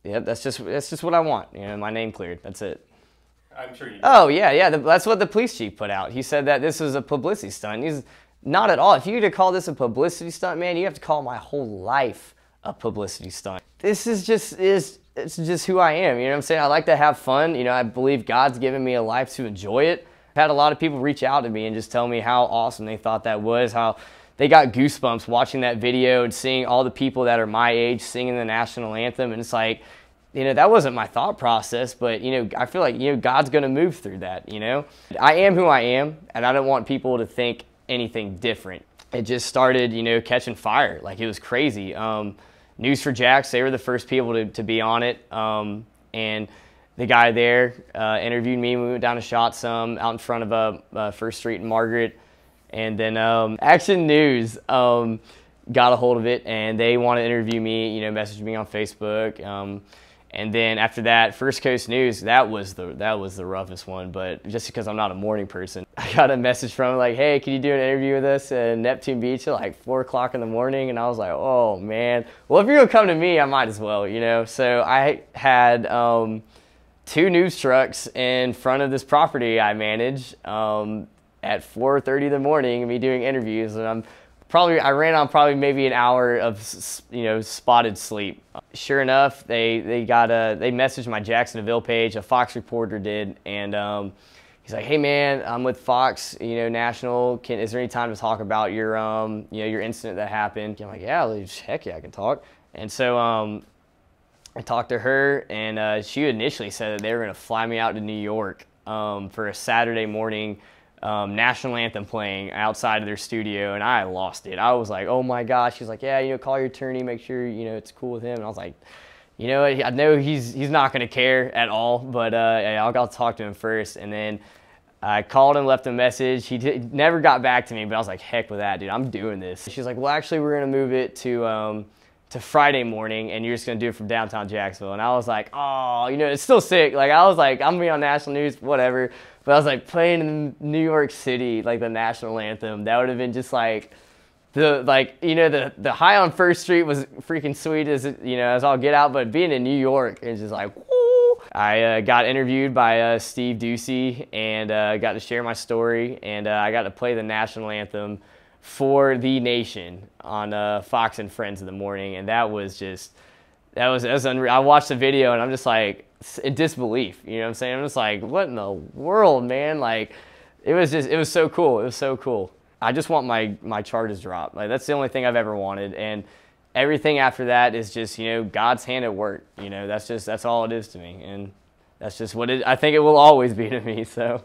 Yep, that's just what I want. You know, my name cleared. That's it. I'm sure you do. Oh yeah. That's what the police chief put out. He said that this was a publicity stunt. He's not at all. If you were to call this a publicity stunt, man, you have to call my whole life a publicity stunt. This is it's just who I am. You know what I'm saying? I like to have fun. You know, I believe God's given me a life to enjoy it. I've had a lot of people reach out to me and just tell me how awesome they thought that was, how they got goosebumps watching that video and seeing all the people that are my age singing the national anthem. And it's like, you know, that wasn't my thought process, but, you know, I feel like, you know, God's going to move through that, you know. I am who I am, and I don't want people to think anything different. It just started, you know, catching fire. Like, it was crazy. News for Jax, they were the first people to be on it. And the guy there interviewed me. We went down and shot some out in front of First Street in Margaret. And then Action News got a hold of it, and they want to interview me, you know, messaged me on Facebook. And then after that, First Coast News, that was the roughest one, but just because I'm not a morning person. I got a message from them like, hey, can you do an interview with us in Neptune Beach at like 4 o'clock in the morning? And I was like, oh man, well, if you're gonna come to me, I might as well, you know? So I had 2 news trucks in front of this property I manage at 4:30 in the morning, me doing interviews, and I ran on probably maybe an hour of, you know, spotted sleep. Sure enough, they messaged my Jacksonville page, a Fox reporter did, and he's like, hey man, I'm with Fox, you know, National. Is there any time to talk about your, you know, your incident that happened? I'm like, yeah, heck yeah, I can talk. And so I talked to her, and she initially said that they were gonna fly me out to New York for a Saturday morning national anthem playing outside of their studio, and I lost it. I was like, oh my gosh. She's like, yeah, you know, call your attorney, make sure, you know, it's cool with him. And I was like, you know, I know he's not going to care at all, but I'll talk to him first. And then I called him, left a message. He never got back to me, but I was like, heck with that, dude, I'm doing this. She's like, well, actually, we're going to move it to Friday morning, and you're just going to do it from downtown Jacksonville. And I was like, oh, you know, it's still sick. Like, I was like, I'm going to be on national news, whatever. But I was like, playing in New York City, like the national anthem, that would have been just like, the high on First Street was freaking sweet as, you know, as I'll get out, but being in New York is just like, woo. I got interviewed by Steve Ducey, and got to share my story, and I got to play the national anthem for the nation on Fox and Friends in the morning, and that was unreal. I watched the video, and I'm just like, in disbelief, you know what I'm saying? I'm just like, what in the world, man? Like, it was so cool. It was so cool. I just want my charges dropped. Like, that's the only thing I've ever wanted, and everything after that is just, you know, God's hand at work. You know, that's all it is to me, and that's just what I think it will always be to me. So.